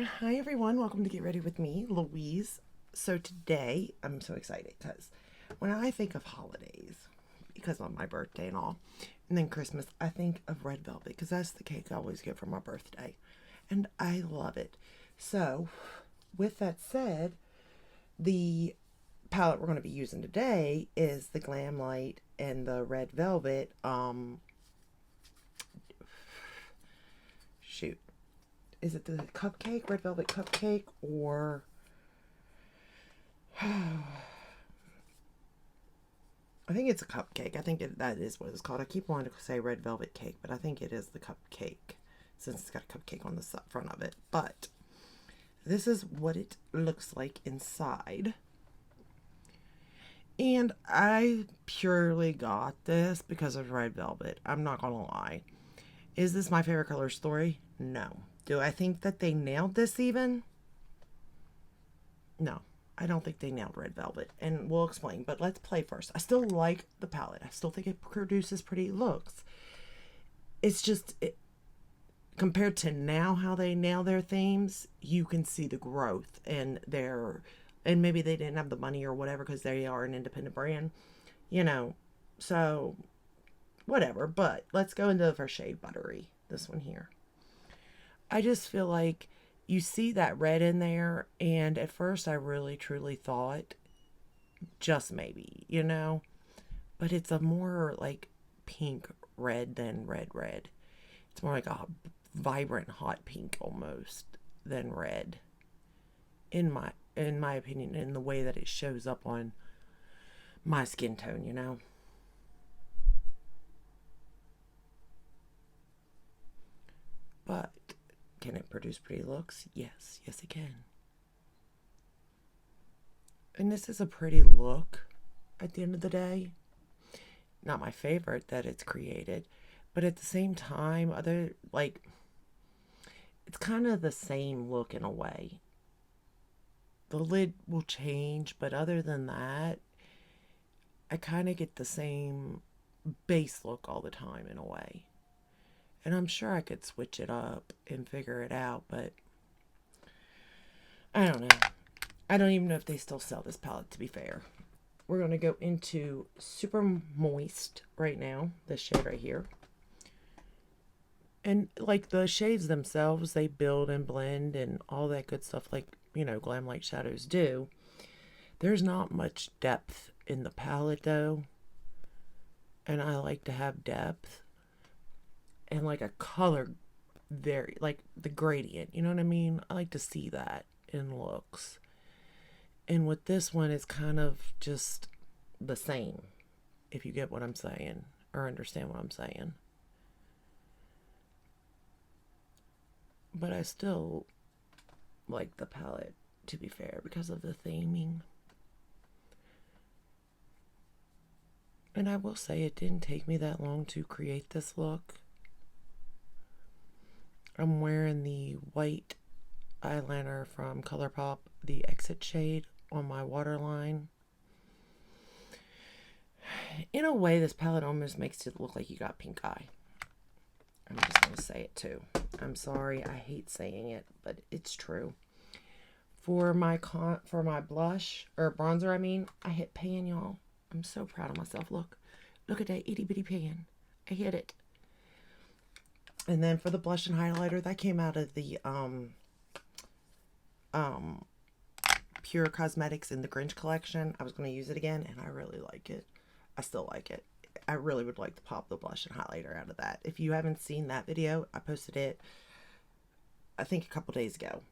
Hi everyone, welcome to Get Ready with me, Louise. So today, I'm so excited because when I think of holidays, because of my birthday and all, and then Christmas, I think of red velvet because that's the cake I always get for my birthday. And I love it. So, with that said, the palette we're going to be using today is the Glam Light and the red velvet. Shoot. Is it the cupcake, red velvet cupcake, or I think it's a cupcake. I think that is what it's called. I keep wanting to say red velvet cake, but I think it is the cupcake since it's got a cupcake on the front of it. But this is what it looks like inside. And I purely got this because of red velvet. I'm not going to lie. Is this my favorite color story? No. Do I think that they nailed this even? No. I don't think they nailed red velvet. And we'll explain. But let's play first. I still like the palette. I still think it produces pretty looks. It's just... compared to now how they nail their themes, you can see the growth and and maybe they didn't have the money or whatever because they are an independent brand, so whatever. But let's go into the first shade, Buttery, this one here. I just feel like you see that red in there, and at first I really truly thought just maybe, but it's a more like pink red than red. It's more like a vibrant hot pink almost than red in my opinion, in the way that it shows up on my skin tone. But can it produce pretty looks? Yes it can. And this is a pretty look at the end of the day. Not my favorite that it's created, but at the same time, it's kind of the same look in a way. The lid will change, but other than that, I kind of get the same base look all the time in a way. And I'm sure I could switch it up and figure it out, but I don't know. I don't even know if they still sell this palette, to be fair. We're going to go into Super Moist right now, this shade right here. And like the shades themselves, they build and blend and all that good stuff like, Glam Light shadows do. There's not much depth in the palette though. And I like to have depth. And like a color like the gradient, you know what I mean? I like to see that in looks. And with this one, it's kind of just the same, if you get what I'm saying or understand what I'm saying. But I still like the palette, to be fair, because of the theming. And I will say it didn't take me that long to create this look. I'm wearing the white eyeliner from ColourPop, the Exit shade, on my waterline. In a way, this palette almost makes it look like you got pink eye. I'm just going to say it too. I'm sorry, I hate saying it, but it's true. For my blush, or bronzer, I hit pan, y'all. I'm so proud of myself. Look at that itty bitty pan. I hit it. And then for the blush and highlighter, that came out of the Pure Cosmetics in the Grinch collection. I was going to use it again, and I really like it. I still like it. I really would like to pop the blush and highlighter out of that. If you haven't seen that video, I posted it, I think, a couple days ago.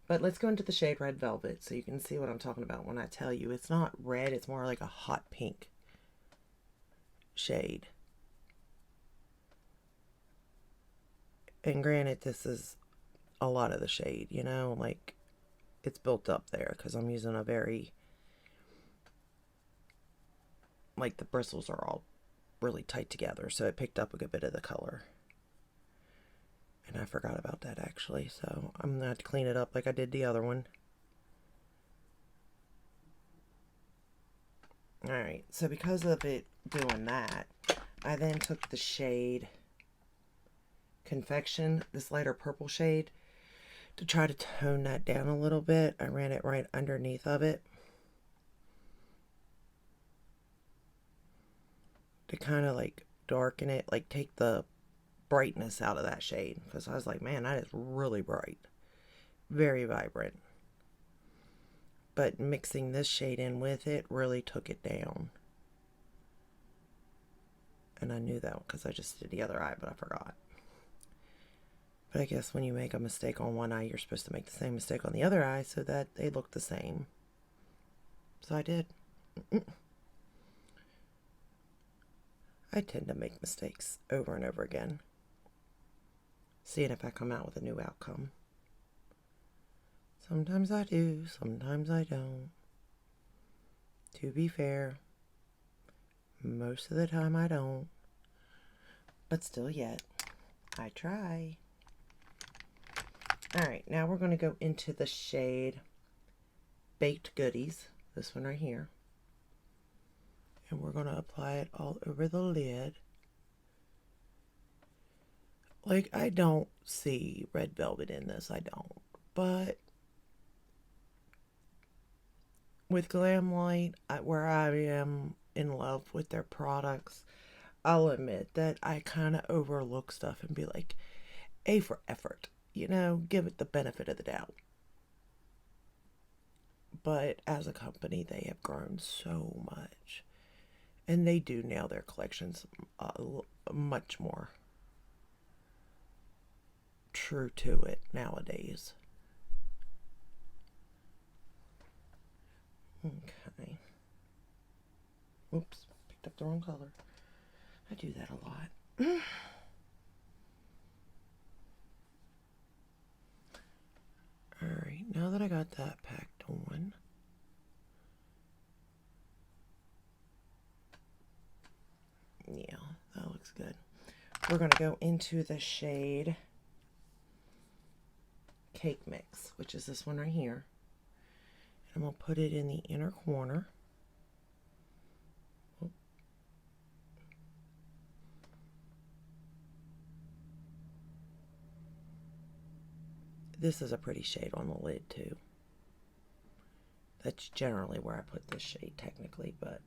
But let's go into the shade Red Velvet so you can see what I'm talking about when I tell you. It's not red, it's more like a hot pink shade. And granted, this is a lot of the shade, like it's built up there because I'm using a very, like the bristles are all really tight together, so it picked up a good bit of the color. And I forgot about that actually, so I'm gonna have to clean it up like I did the other one. Alright, so because of it doing that, I then took the shade Confection, this lighter purple shade. To try to tone that down a little bit, I ran it right underneath of it to kind of like darken it, like take the brightness out of that shade, because I was like, man, that is really bright, very vibrant. But mixing this shade in with it really took it down. And I knew that because I just did the other eye, but I forgot. But I guess when you make a mistake on one eye, you're supposed to make the same mistake on the other eye so that they look the same. So I did. I tend to make mistakes over and over again, seeing if I come out with a new outcome. Sometimes I do, sometimes I don't. To be fair, most of the time I don't. But still yet, I try. Alright, now we're going to go into the shade Baked Goodies. This one right here. And we're going to apply it all over the lid. Like, I don't see red velvet in this. I don't. But with Glamlight, where I am in love with their products, I'll admit that I kind of overlook stuff and be like, A for effort. You know, give it the benefit of the doubt. But as a company, they have grown so much. And they do nail their collections much more true to it nowadays. Okay. Oops, picked up the wrong color. I do that a lot. Alright, now that I got that packed on, yeah, that looks good. We're going to go into the shade Cake Mix, which is this one right here. And I'm going to put it in the inner corner. This is a pretty shade on the lid too. That's generally where I put this shade technically, but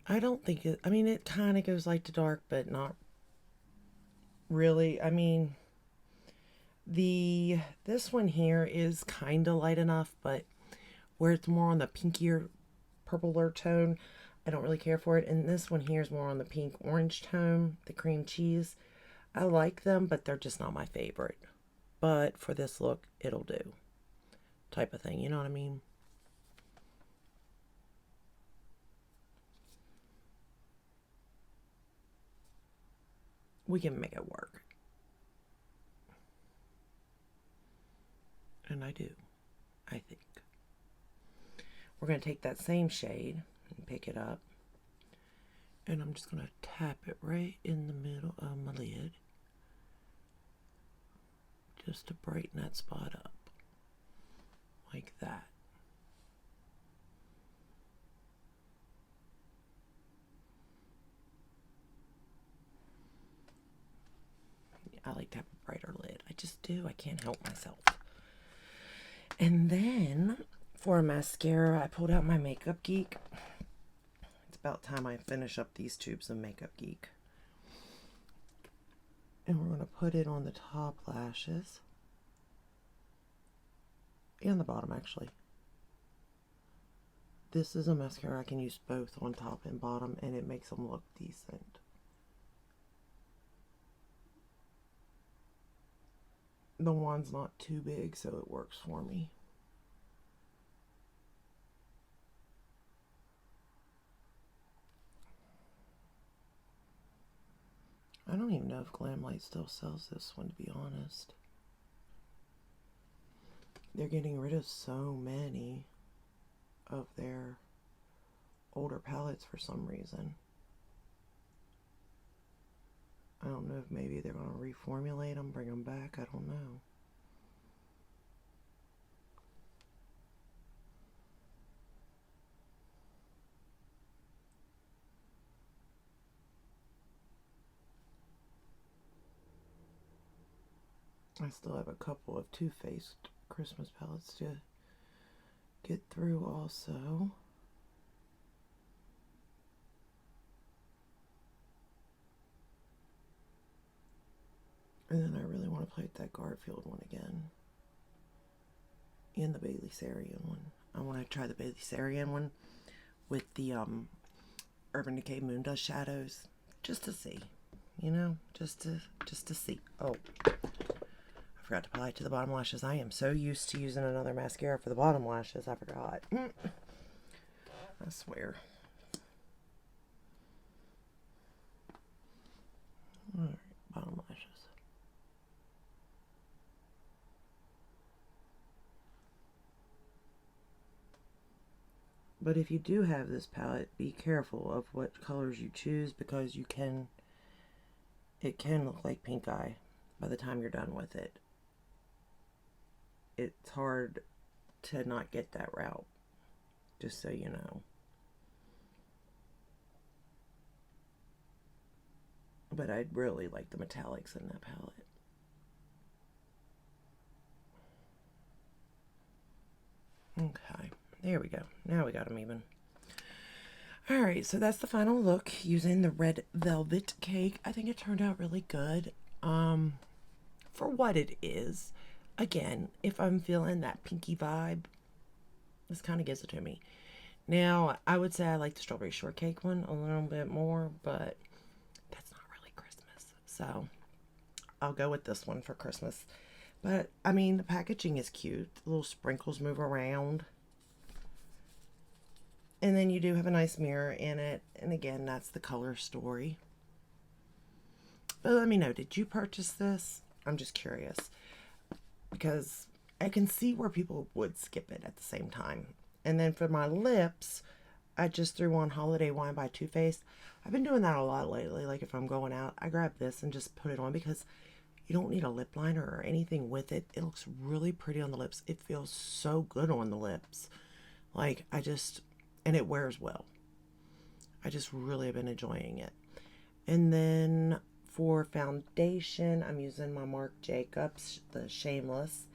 I don't think it, I mean, it kind of goes light to dark, but not really. I mean, this one here is kind of light enough, but where it's more on the pinkier purpler tone, I don't really care for it. And this one here is more on the pink orange tone, the cream cheese. I like them, but they're just not my favorite. But for this look, it'll do. Type of thing, you know what I mean? We can make it work. And I do, I think. We're going to take that same shade and pick it up. And I'm just going to tap it right in the middle of my lid. Just to brighten that spot up. Like that. I like to have a brighter lid. I just do. I can't help myself. And then, for a mascara, I pulled out my Makeup Geek. It's about time I finish up these tubes of Makeup Geek. And we're going to put it on the top lashes. And the bottom, actually. This is a mascara I can use both on top and bottom, and it makes them look decent. The wand's not too big, so it works for me. I don't even know if Glamlight still sells this one, to be honest. They're getting rid of so many of their older palettes for some reason. I don't know if maybe they're going to reformulate them, bring them back. I don't know. I still have a couple of Too Faced Christmas palettes to get through also. And then I really want to play with that Garfield one again. And the Bailey Sarian one. I want to try the Bailey Sarian one with the Urban Decay Moondust shadows. Just to see. You know? Just to see. Oh. I forgot to apply it to the bottom lashes. I am so used to using another mascara for the bottom lashes. I forgot. I swear. Alright, bottom lashes. But if you do have this palette, be careful of what colors you choose, because it can look like pink eye by the time you're done with it. It's hard to not get that route, just so you know. But I'd really like the metallics in that palette. Okay, there we go. Now we got them even. Alright, so that's the final look using the red velvet cake. I think it turned out really good. For what it is. Again, if I'm feeling that pinky vibe, this kind of gives it to me. Now, I would say I like the strawberry shortcake one a little bit more, but that's not really Christmas. So, I'll go with this one for Christmas. But, I mean, the packaging is cute. The little sprinkles move around. And then you do have a nice mirror in it. And again, that's the color story. But let me know, did you purchase this? I'm just curious. Because I can see where people would skip it at the same time. And then for my lips, I just threw on Holiday Wine by Too Faced. I've been doing that a lot lately. Like if I'm going out, I grab this and just put it on because you don't need a lip liner or anything with it. It looks really pretty on the lips. It feels so good on the lips. Like and it wears well. I just really have been enjoying it. And then for foundation, I'm using my Marc Jacobs, the Shameless.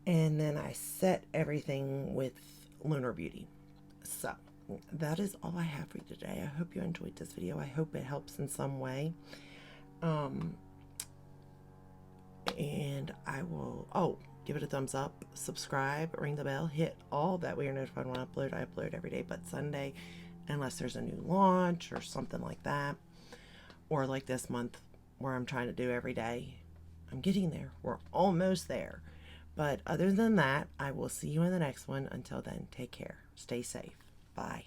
And then I set everything with Lunar Beauty. So, that is all I have for you today. I hope you enjoyed this video. I hope it helps in some way. And I will, give it a thumbs up, subscribe, ring the bell, hit all that way you're notified when I upload. I upload every day but Sunday, unless there's a new launch or something like that. Or like this month where I'm trying to do every day. I'm getting there. We're almost there. But other than that, I will see you in the next one. Until then, take care. Stay safe. Bye.